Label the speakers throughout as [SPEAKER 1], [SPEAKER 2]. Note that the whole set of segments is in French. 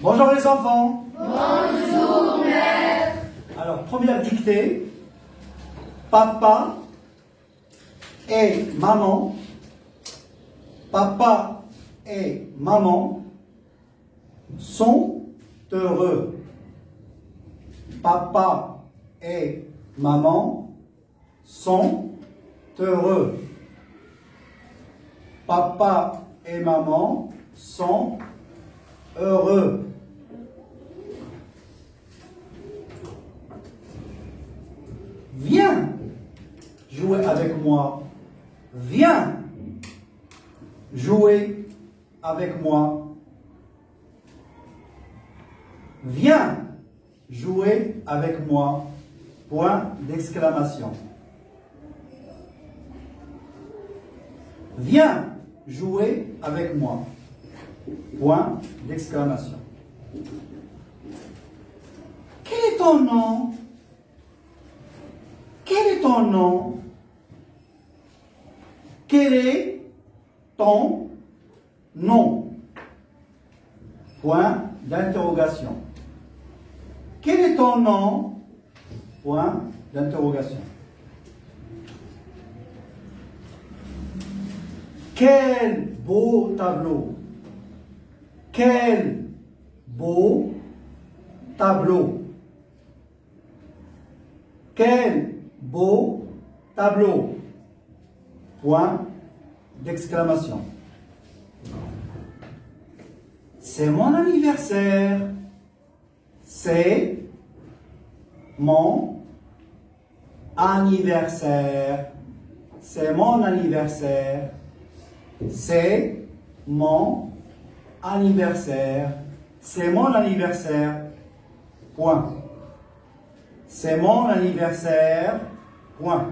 [SPEAKER 1] Bonjour les enfants.
[SPEAKER 2] Bonjour, maître.
[SPEAKER 1] Alors, première dictée. Papa et maman. Papa et maman sont heureux. Papa et maman sont heureux. Papa et maman sont heureux. Viens jouer avec moi. Viens jouer avec moi. Viens jouer avec moi. Point d'exclamation. Viens jouer avec moi. Point d'exclamation. Quel est ton nom? Quel est ton nom? Quel est ton nom? Point d'interrogation. Quel est ton nom? Point d'interrogation. Quel beau tableau! Quel beau tableau! Quel beau tableau! Point d'exclamation. C'est mon anniversaire. C'est mon anniversaire. C'est mon anniversaire. C'est mon anniversaire. C'est mon anniversaire. Point. C'est mon anniversaire. Point.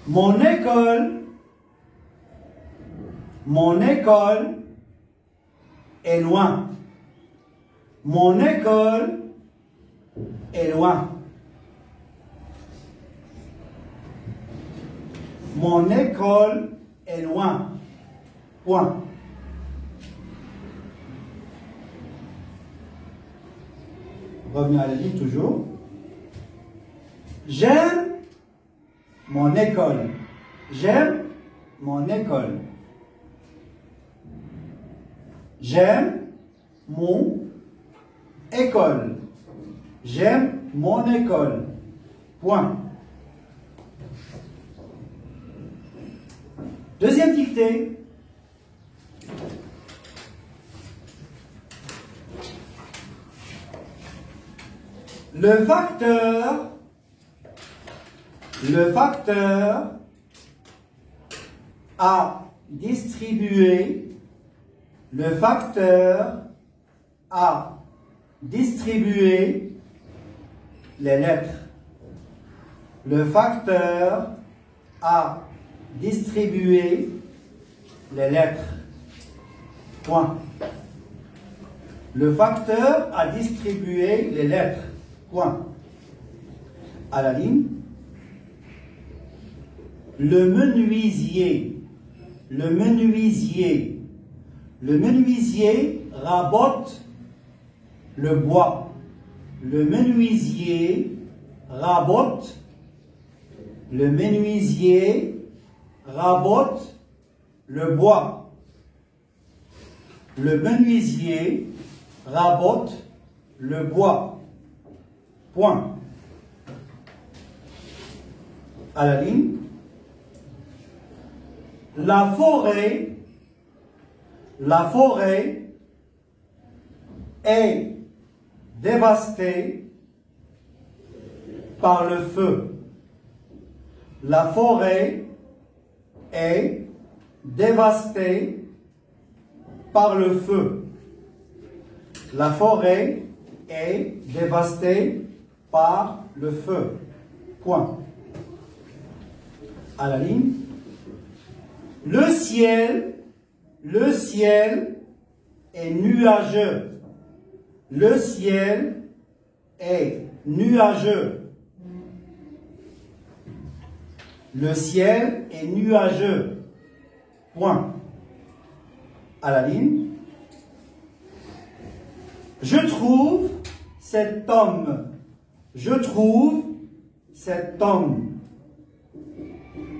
[SPEAKER 1] Mon école est loin. Mon école est loin. Mon école est loin. Point. Revenons à la ligne toujours. J'aime mon école. J'aime mon école. J'aime mon école. J'aime mon école. Point. Deuxième dictée. Le facteur a distribué les lettres. Le facteur a distribué les lettres. Point. Le facteur a distribué les lettres. Point. À la ligne. Le menuisier rabote le bois. Le menuisier rabote le bois. Le menuisier rabote le bois. Point. À la ligne. La forêt est dévastée par le feu. La forêt est dévastée par le feu. La forêt est dévastée par le feu. Point. À la ligne. Le ciel est nuageux. Le ciel est nuageux. Le ciel est nuageux. Point. À la ligne. Je trouve cet homme. Je trouve cet homme.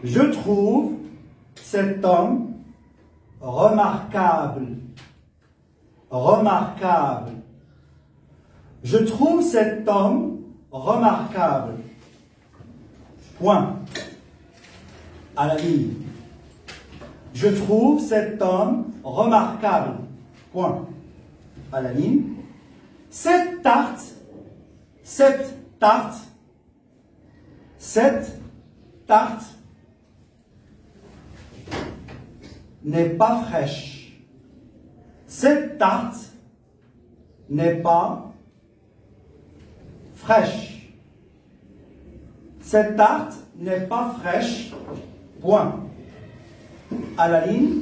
[SPEAKER 1] Je trouve cet homme remarquable. Remarquable. Je trouve cet homme remarquable. Point. À la ligne. Je trouve cet homme remarquable. Point. À la ligne. Cette tarte n'est pas fraîche. Cette tarte n'est pas fraîche. Cette tarte n'est pas fraîche. Point. À la ligne.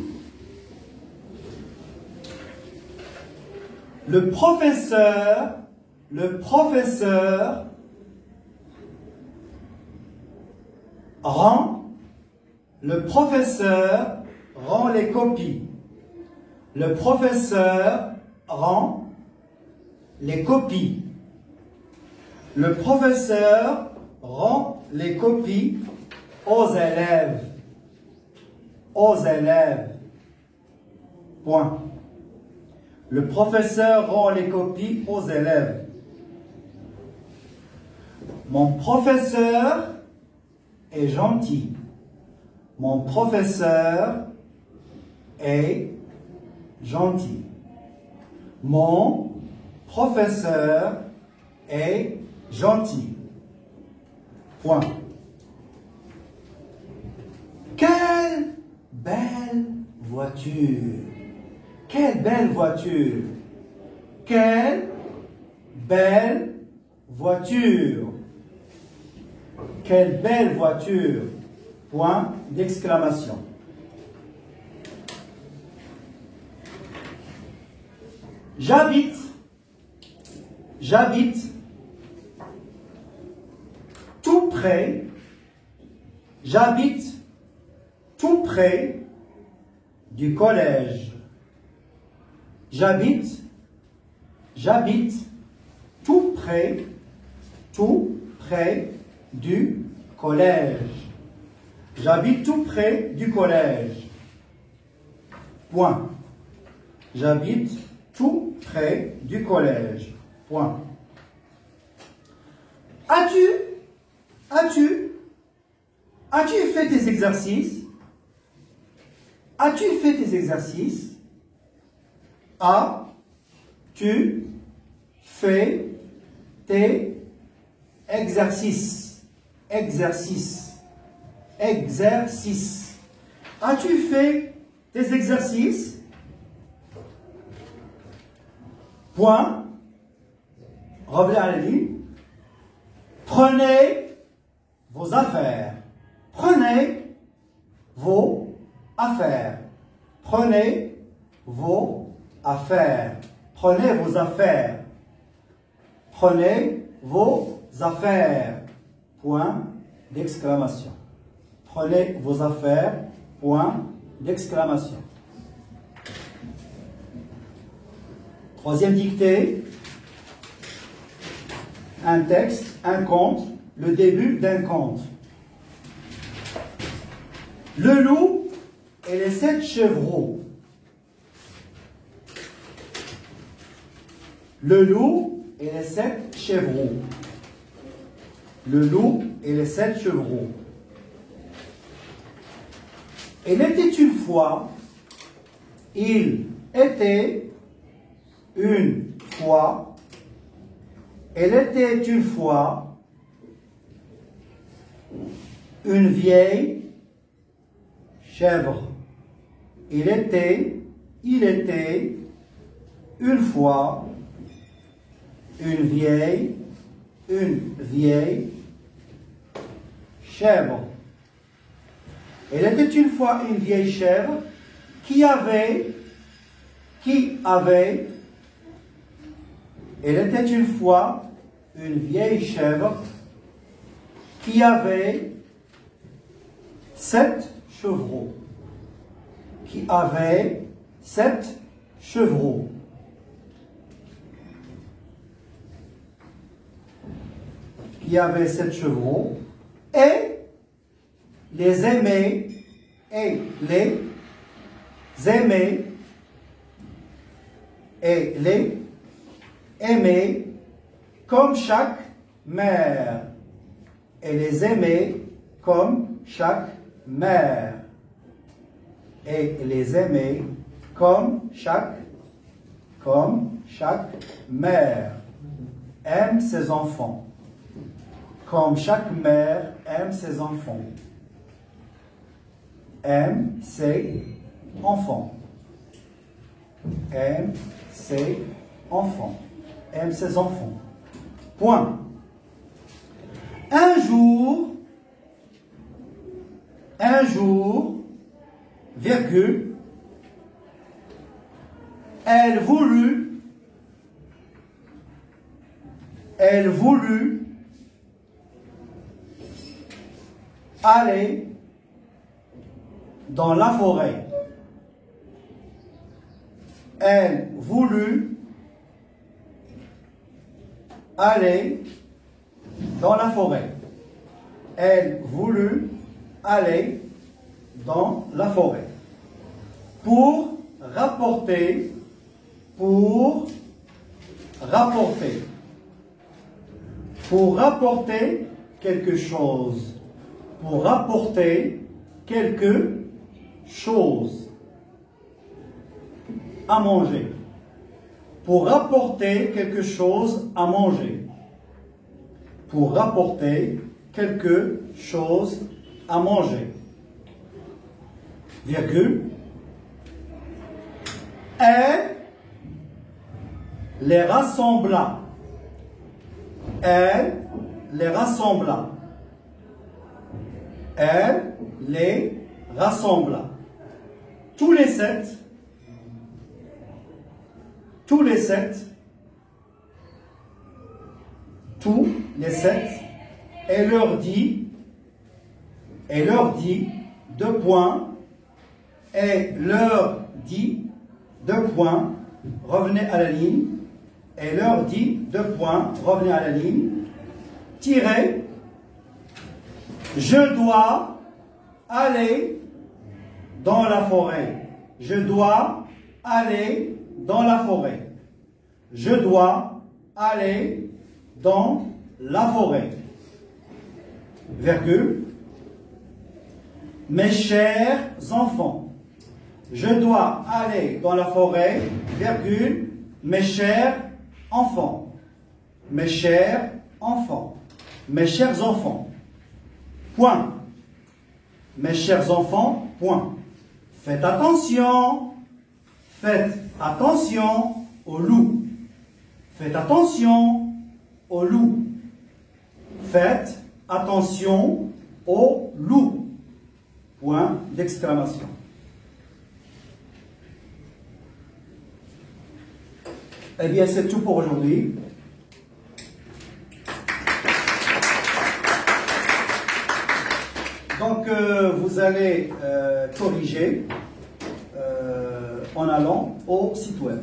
[SPEAKER 1] Le professeur rend les copies. Le professeur rend les copies. Le professeur rend les copies aux élèves. Aux élèves. Point. Le professeur rend les copies aux élèves. Mon professeur est gentil. Mon professeur est gentil. Mon professeur est gentil. Point. Quelle belle voiture! Quelle belle voiture! Quelle belle voiture! Quelle belle voiture! Point d'exclamation. J'habite tout près, j'habite tout près du collège. J'habite tout près du collège. J'habite tout près du collège. Point. J'habite tout près du collège. Point. As-tu fait tes exercices? As-tu fait tes exercices? As-tu fait tes exercices? Exercices. Exercices. As-tu fait tes exercices? Point. Revenez à la ligne. Prenez vos affaires. Prenez vos affaires. Prenez vos affaires. Prenez vos affaires. Prenez vos affaires. Point d'exclamation. Prenez vos affaires. Point d'exclamation. Troisième dictée. Un texte, un conte, le début d'un conte. Le loup et les 7 chevreaux. Le loup et les 7 chevreaux. Le loup et les 7 chevreaux. Il était une fois, il était une fois, elle était une fois une vieille chèvre. Il était une fois une vieille chèvre. Elle était une fois une vieille chèvre qui avait, elle était une fois une vieille chèvre qui avait 7 chevreaux. Qui avait 7 chevreaux. y avait 7 chevreaux et les aimait comme chaque mère. Et les aimait comme chaque mère. Et les aimait comme chaque mère aime ses enfants. Comme chaque mère aime ses enfants. Aime ses enfants. Aime ses enfants. Aime ses enfants. Point. Un jour, virgule, elle voulut aller dans la forêt. Elle voulut aller dans la forêt. Elle voulut aller dans la forêt pour rapporter quelque chose. Pour rapporter quelque chose à manger. Pour rapporter quelque chose à manger. Pour rapporter quelque chose à manger. Virgule. Elle les rassembla. Elle les rassembla. Elle les rassembla. Tous les sept, elle leur dit, deux points, revenez à la ligne, elle leur dit, deux points, revenez à la ligne, tirez, je dois aller dans la forêt. Je dois aller dans la forêt. Je dois aller dans la forêt. Virgule. Mes chers enfants. Je dois aller dans la forêt. Virgule. Mes chers enfants. Mes chers enfants. Mes chers enfants. Point. Mes chers enfants, point. Faites attention au loup. Faites attention au loup. Faites attention au loup. Point d'exclamation. Eh bien, c'est tout pour aujourd'hui. Donc, vous allez corriger en allant au site web.